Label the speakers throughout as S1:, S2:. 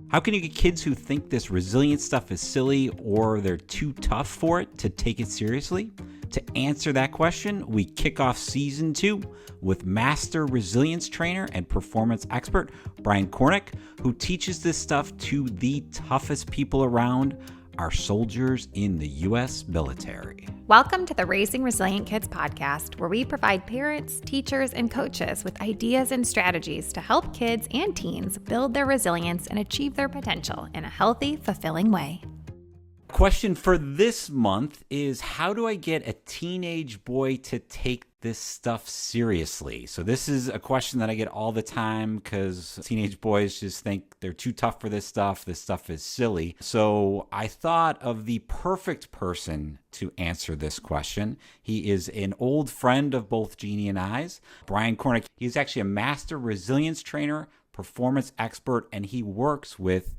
S1: How can you get kids who think this resilience stuff is silly or they're too tough for it to take it seriously? To answer that question, we kick off season 2 with master resilience trainer and performance expert Brian Korniek, who teaches this stuff to the toughest people around, our soldiers in the U.S. military.
S2: Welcome to the Raising Resilient Kids podcast, where we provide parents, teachers, and coaches with ideas and strategies to help kids and teens build their resilience and achieve their potential in a healthy, fulfilling way.
S1: Question for this month is, how do I get a teenage boy to take this stuff seriously? So this is a question that I get all the time because teenage boys just think they're too tough for this stuff. This stuff is silly. So I thought of the perfect person to answer this question. He is an old friend of both Jeannie and I's, Brian Korniek. He's actually a master resilience trainer, performance expert, and he works with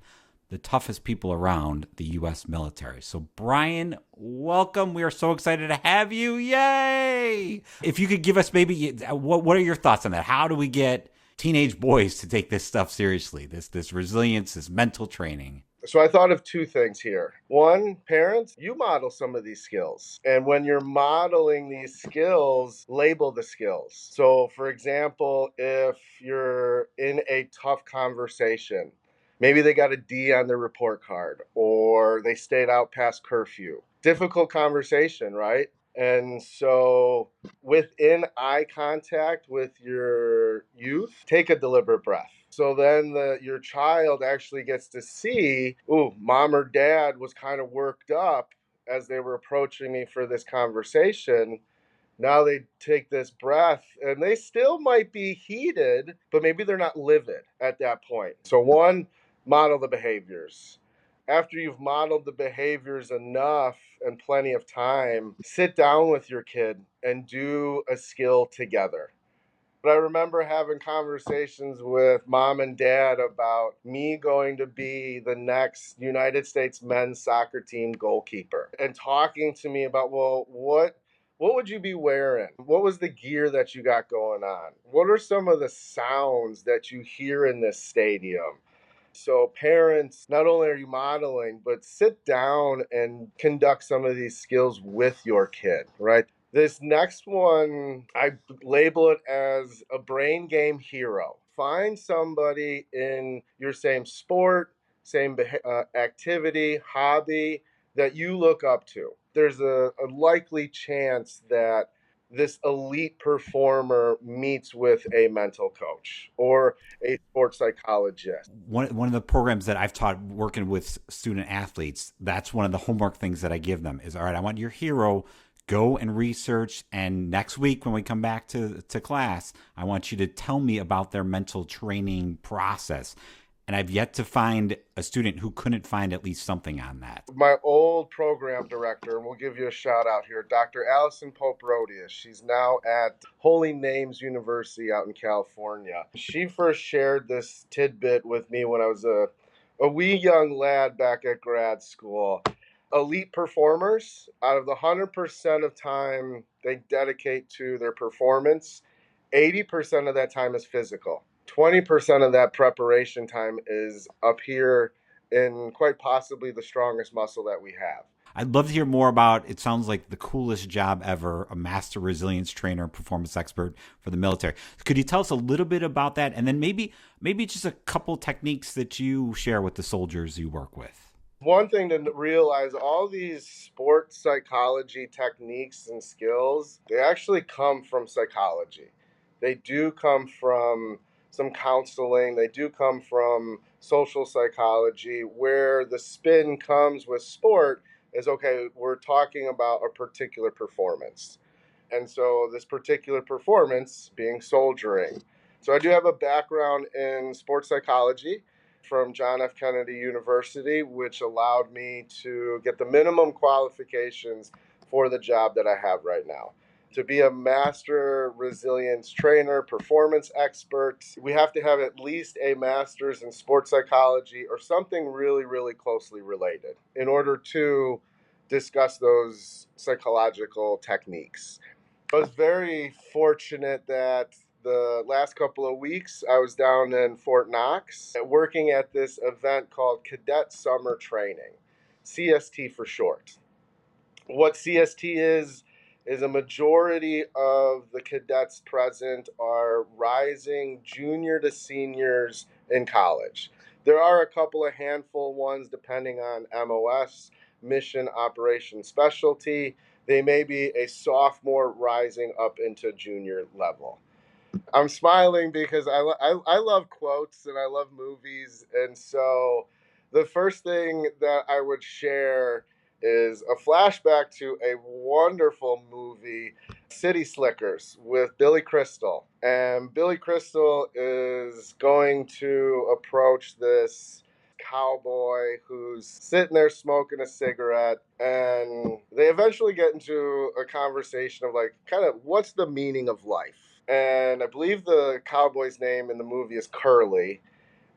S1: the toughest people around the U.S. military. So Brian, welcome. We are so excited to have you. Yay! If you could give us maybe, what are your thoughts on that? How do we get teenage boys to take this stuff seriously? This resilience, this mental training.
S3: So I thought of two things here. One, parents, you model some of these skills. And when you're modeling these skills, label the skills. So for example, if you're in a tough conversation, maybe they got a D on their report card, or they stayed out past curfew. Difficult conversation, right? And so within eye contact with your youth, take a deliberate breath. So then your child actually gets to see, ooh, mom or dad was kind of worked up as they were approaching me for this conversation. Now they take this breath and they still might be heated, but maybe they're not livid at that point. So one, model the behaviors. After you've modeled the behaviors enough and plenty of time, sit down with your kid and do a skill together. But I remember having conversations with mom and dad about me going to be the next United States men's soccer team goalkeeper and talking to me about, well, what would you be wearing? What was the gear that you got going on? What are some of the sounds that you hear in this stadium? So parents, not only are you modeling, but sit down and conduct some of these skills with your kid, right? This next one, I label it as a brain game hero. Find somebody in your same sport, same activity, hobby that you look up to. There's a likely chance that this elite performer meets with a mental coach or a sports psychologist.
S1: One of the programs that I've taught working with student athletes, that's one of the homework things that I give them is, all right, I want your hero, go and research, and next week when we come back to class, I want you to tell me about their mental training process. And I've yet to find a student who couldn't find at least something on that.
S3: My old program director, and we'll give you a shout out here, Dr. Allison Pope-Rodius. She's now at Holy Names University out in California. She first shared this tidbit with me when I was a wee young lad back at grad school. Elite performers, out of the 100% of time they dedicate to their performance, 80% of that time is physical. 20% of that preparation time is up here in quite possibly the strongest muscle that we have.
S1: I'd love to hear more about, it sounds like the coolest job ever, a master resilience trainer, performance expert for the military. Could you tell us a little bit about that? And then maybe just a couple techniques that you share with the soldiers you work with.
S3: One thing to realize, all these sports psychology techniques and skills, they actually come from psychology. They do come from some counseling. They do come from social psychology, where the spin comes with sport is, okay, we're talking about a particular performance. And so this particular performance being soldiering. So I do have a background in sports psychology from John F. Kennedy University, which allowed me to get the minimum qualifications for the job that I have right now. To be a master resilience trainer, performance expert, we have to have at least a master's in sports psychology or something really, really closely related in order to discuss those psychological techniques. I was very fortunate that The last couple of weeks, I was down in Fort Knox working at this event called Cadet Summer Training, CST for short. What CST is a majority of the cadets present are rising junior to seniors in college. There are a couple of handful ones depending on MOS, mission operation specialty. They may be a sophomore rising up into junior level. I'm smiling because I love quotes and I love movies. And so the first thing that I would share is a flashback to a wonderful movie, City Slickers, with Billy Crystal. And Billy Crystal is going to approach this cowboy who's sitting there smoking a cigarette, and they eventually get into a conversation of like, kind of, what's the meaning of life? And I believe the cowboy's name in the movie is Curly.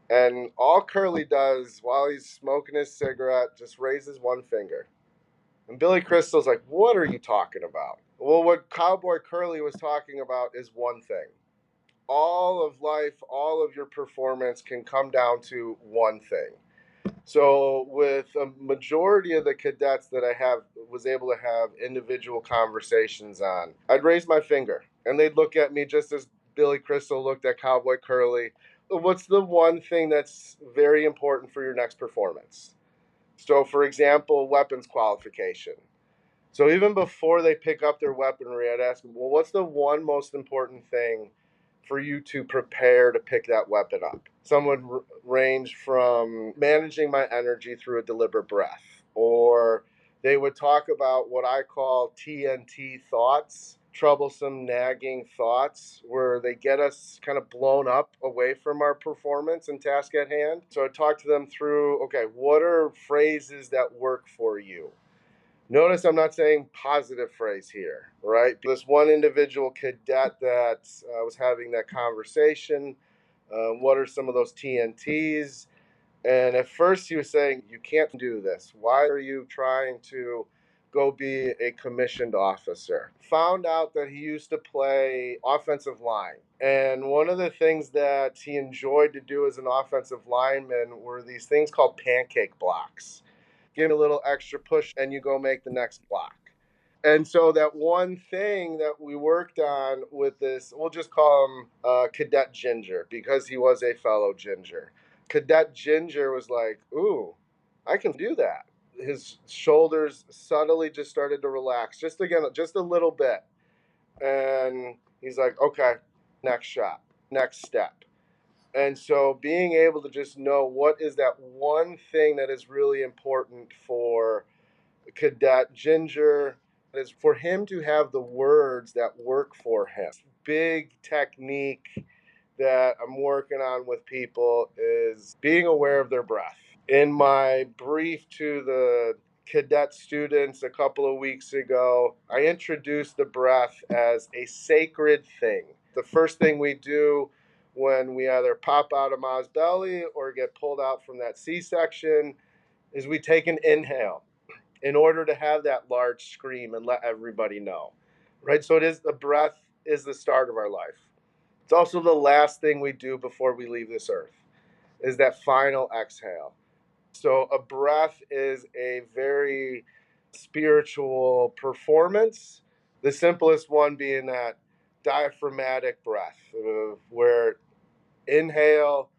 S3: And all Curly does while he's smoking his cigarette just raises one finger. And Billy Crystal's like, what are you talking about? Well, what Cowboy Curly was talking about is one thing. All of life, all of your performance can come down to one thing. So with a majority of the cadets that I was able to have individual conversations on, I'd raise my finger and they'd look at me just as Billy Crystal looked at Cowboy Curly. What's the one thing that's very important for your next performance? So for example, weapons qualification. So even before they pick up their weaponry, I'd ask them, well, what's the one most important thing for you to prepare to pick that weapon up? Some would range from managing my energy through a deliberate breath, or they would talk about what I call TNT thoughts, troublesome, nagging thoughts, where they get us kind of blown up away from our performance and task at hand. So I talk to them through, okay, what are phrases that work for you? Notice I'm not saying positive phrase here, right? This one individual cadet that was having that conversation, what are some of those TNTs? And at first he was saying, you can't do this. Why are you trying to go be a commissioned officer? Found out that he used to play offensive line. And one of the things that he enjoyed to do as an offensive lineman were these things called pancake blocks. Give me a little extra push and you go make the next block. And so that one thing that we worked on with this, we'll just call him Cadet Ginger because he was a fellow Ginger. Cadet Ginger was like, ooh, I can do that. His shoulders subtly just started to relax, just a little bit. And he's like, okay, next shot, next step. And so being able to just know what is that one thing that is really important for Cadet Ginger is for him to have the words that work for him. Big technique that I'm working on with people is being aware of their breath. In my brief to the cadet students a couple of weeks ago, I introduced the breath as a sacred thing. The first thing we do when we either pop out of Ma's belly or get pulled out from that C-section is we take an inhale in order to have that large scream and let everybody know, right? So the breath is the start of our life. It's also the last thing we do before we leave this earth is that final exhale. So a breath is a very spiritual performance. The simplest one being that diaphragmatic breath, where inhale,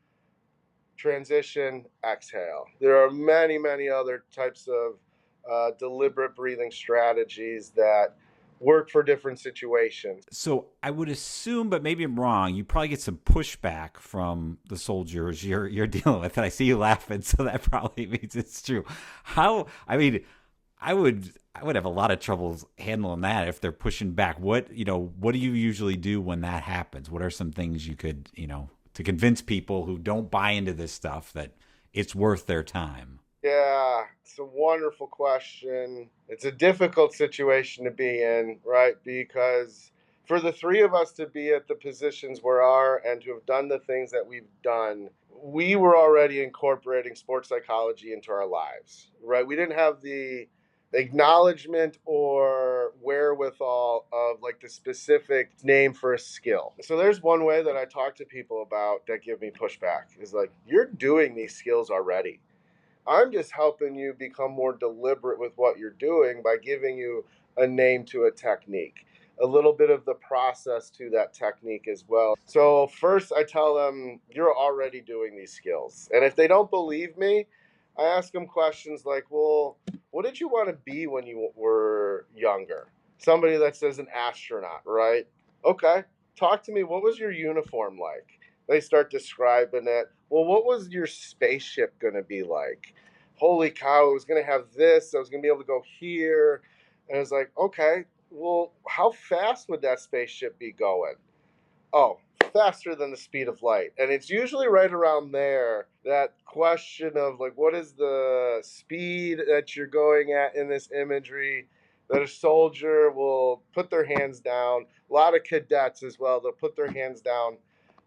S3: transition, exhale. There are many, many other types of deliberate breathing strategies that work for different situations.
S1: So I would assume, but maybe I'm wrong, you probably get some pushback from the soldiers you're dealing with. And I see you laughing, so that probably means it's true. I would have a lot of trouble handling that if they're pushing back. What do you usually do when that happens? What are some things you could, to convince people who don't buy into this stuff that it's worth their time?
S3: Yeah, it's a wonderful question. It's a difficult situation to be in, right? Because for the three of us to be at the positions we are and to have done the things that we've done, we were already incorporating sports psychology into our lives, right? We didn't have the acknowledgement or wherewithal of like the specific name for a skill. So there's one way that I talk to people about that give me pushback is like, you're doing these skills already. I'm just helping you become more deliberate with what you're doing by giving you a name to a technique, a little bit of the process to that technique as well. So first I tell them, you're already doing these skills. And if they don't believe me, I ask them questions like, well, what did you want to be when you were younger? Somebody that says an astronaut, right? Okay, talk to me. What was your uniform like? They start describing it. Well, what was your spaceship going to be like? Holy cow, it was going to have this. I was going to be able to go here. And it's like, okay, well, how fast would that spaceship be going? Oh, faster than the speed of light. And it's usually right around there, that question of like, what is the speed that you're going at in this imagery, that a soldier will put their hands down. A lot of cadets as well, they'll put their hands down.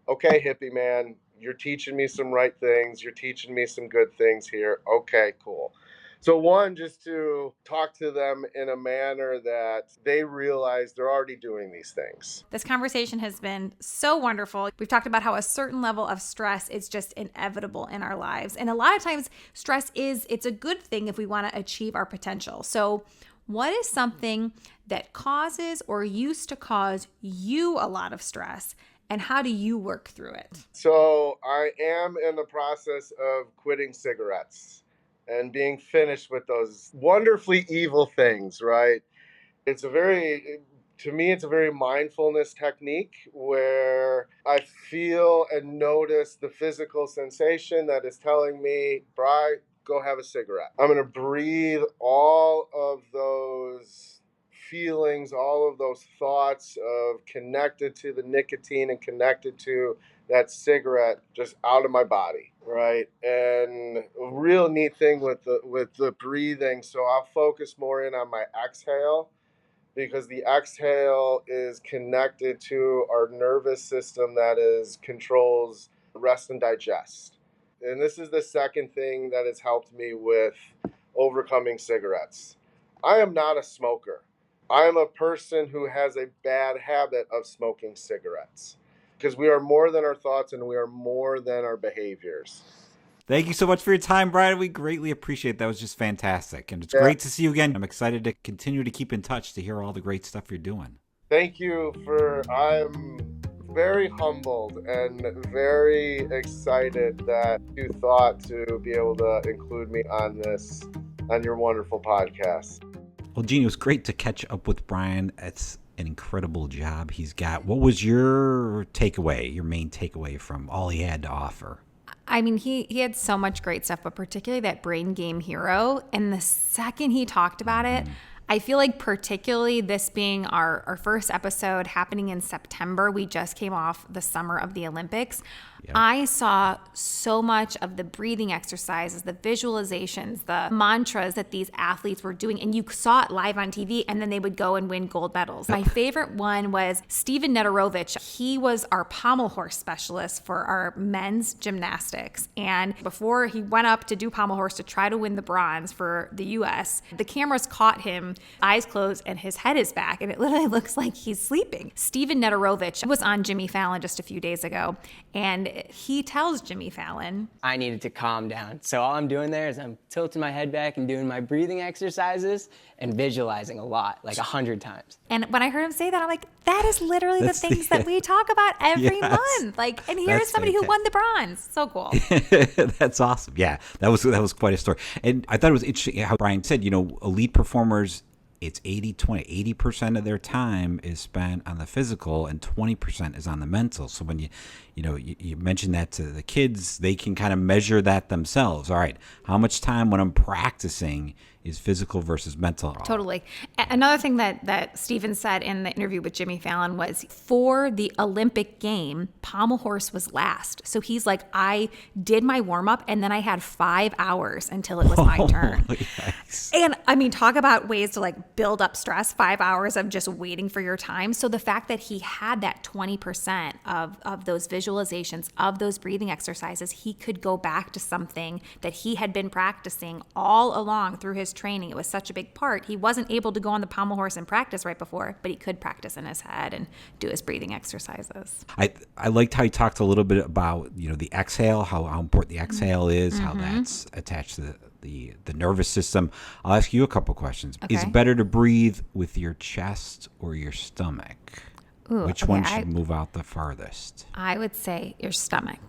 S3: Okay, hippie man, you're teaching me some right things. You're teaching me some good things here. Okay, cool. So one, just to talk to them in a manner that they realize they're already doing these things.
S2: This conversation has been so wonderful. We've talked about how a certain level of stress is just inevitable in our lives. And a lot of times stress it's a good thing if we want to achieve our potential. So what is something that causes or used to cause you a lot of stress? And how do you work through it?
S3: So I am in the process of quitting cigarettes and being finished with those wonderfully evil things, right? To me, it's a very mindfulness technique where I feel and notice the physical sensation that is telling me, Bri, go have a cigarette. I'm going to breathe all of those feelings, all of those thoughts of connected to the nicotine and connected to that cigarette just out of my body, right? And a real neat thing with the breathing, so I'll focus more in on my exhale, because the exhale is connected to our nervous system that controls rest and digest. And this is the second thing that has helped me with overcoming cigarettes. I am not a smoker. I am a person who has a bad habit of smoking cigarettes, because we are more than our thoughts and we are more than our behaviors.
S1: Thank you so much for your time, Brian. We greatly appreciate it. That was just fantastic. And it's great to see you again. I'm excited to continue to keep in touch to hear all the great stuff you're doing.
S3: Thank you. I'm very humbled and very excited that you thought to be able to include me on your wonderful podcast.
S1: Well, Gene, it was great to catch up with Brian. It's an incredible job he's got. What was your main takeaway from all he had to offer?
S2: I mean, he had so much great stuff, but particularly that brain game hero. And the second he talked about it, I feel like particularly this being our first episode happening in September, we just came off the summer of the Olympics. Yep. I saw so much of the breathing exercises, the visualizations, the mantras that these athletes were doing, and you saw it live on TV, and then they would go and win gold medals. My favorite one was Steven Nederovich. He was our pommel horse specialist for our men's gymnastics. And before he went up to do pommel horse to try to win the bronze for the U.S., the cameras caught him, eyes closed, and his head is back, and it literally looks like he's sleeping. Steven Nederovich was on Jimmy Fallon just a few days ago, and he tells Jimmy Fallon,
S4: I needed to calm down. So all I'm doing there is I'm tilting my head back and doing my breathing exercises and visualizing a lot, like 100 times.
S2: And when I heard him say that, I'm like, that is literally the things that we talk about every month. Like, and here's somebody who won the bronze. So cool.
S1: That's awesome. Yeah, that was quite a story. And I thought it was interesting how Brian said, elite performers, it's 80-20. 80% of their time is spent on the physical and 20% is on the mental. So when you mention that to the kids, they can kind of measure that themselves. All right, how much time when I'm practicing is physical versus mental?
S2: Totally. Another thing that Steven said in the interview with Jimmy Fallon was, for the Olympic game, pommel horse was last. So he's like, I did my warm up and then I had 5 hours until it was my turn. Nice. And I mean, talk about ways to like build up stress, 5 hours of just waiting for your time. So the fact that he had that 20% of those visual visualizations of those breathing exercises, he could go back to something that he had been practicing all along through his training. It was such a big part. He wasn't able to go on the pommel horse and practice right before, but he could practice in his head and do his breathing exercises.
S1: I liked how you talked a little bit about, the exhale, how important the exhale is, how that's attached to the nervous system. I'll ask you a couple questions.
S2: Okay.
S1: Is it better to breathe with your chest or your stomach? Which one should move out the farthest?
S2: I would say your stomach.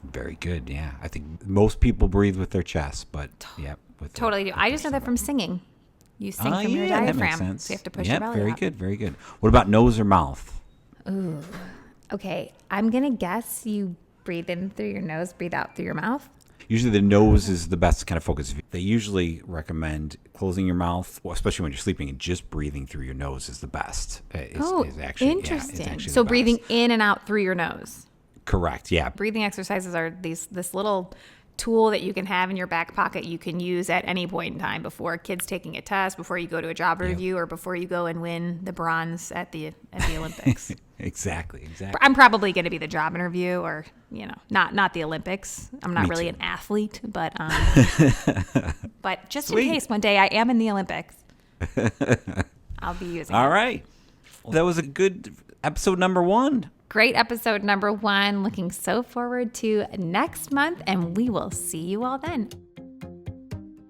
S1: Very good. Yeah. I think most people breathe with their chest, but yeah.
S2: Totally do. I just know that from singing. You sing from your
S1: that makes
S2: diaphragm,
S1: sense.
S2: so you have to push your belly
S1: very
S2: out.
S1: good. Very good. What about nose or mouth?
S2: Ooh. Okay. I'm going to guess you breathe in through your nose, breathe out through your mouth.
S1: Usually the nose is the best kind of focus. They usually recommend closing your mouth, especially when you're sleeping, and just breathing through your nose is the best. Is actually,
S2: interesting.
S1: Yeah, it's
S2: So
S1: the
S2: breathing
S1: best.
S2: in and out through your nose.
S1: Correct. Yeah.
S2: Breathing exercises are this little tool that you can have in your back pocket. You can use at any point in time before kids taking a test, before you go to a job review, or before you go and win the bronze at the Olympics.
S1: Exactly.
S2: I'm probably going to be the job interview, or not the Olympics. I'm not really an athlete, but but just in case one day I am in the Olympics, I'll be using
S1: All
S2: it.
S1: right. Well, that was a good episode number 1.
S2: Great episode number 1. Looking so forward to next month, and we will see you all then.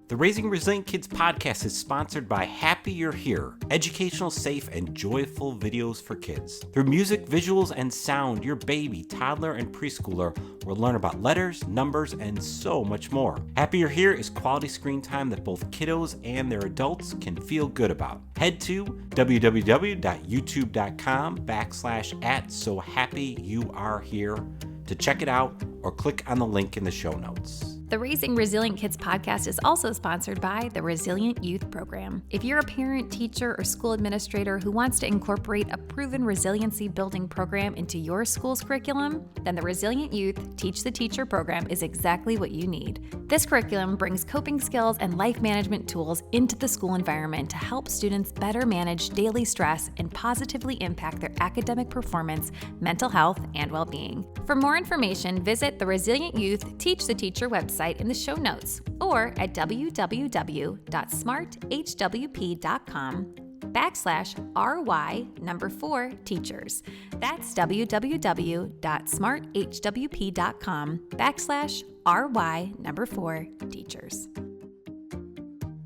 S1: The Raising Resilient Kids podcast is sponsored by Happy You're Here, educational, safe, and joyful videos for kids. Through music, visuals, and sound, your baby, toddler, and preschooler will learn about letters, numbers, and so much more. Happy You're Here is quality screen time that both kiddos and their adults can feel good about. Head to www.youtube.com/@SoHappyYouAreHere to check it out, or click on the link in the show notes.
S2: The Raising Resilient Kids podcast is also sponsored by the Resilient Youth Program. If you're a parent, teacher, or school administrator who wants to incorporate a proven resiliency building program into your school's curriculum, then the Resilient Youth Teach the Teacher program is exactly what you need. This curriculum brings coping skills and life management tools into the school environment to help students better manage daily stress and positively impact their academic performance, mental health, and well-being. For more information, visit the Resilient Youth Teach the Teacher website in the show notes, or at www.smarthwp.com/RY4teachers. That's www.smarthwp.com/RY4teachers.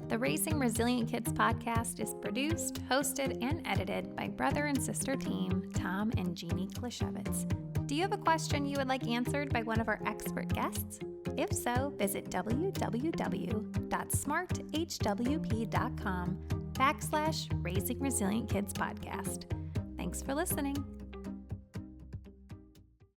S2: The Raising Resilient Kids podcast is produced, hosted, and edited by brother and sister team Tom and Jeannie Klishevitz. Do you have a question you would like answered by one of our expert guests? If so, visit www.smarthwp.com/Raising Resilient Kids podcast. Thanks for listening.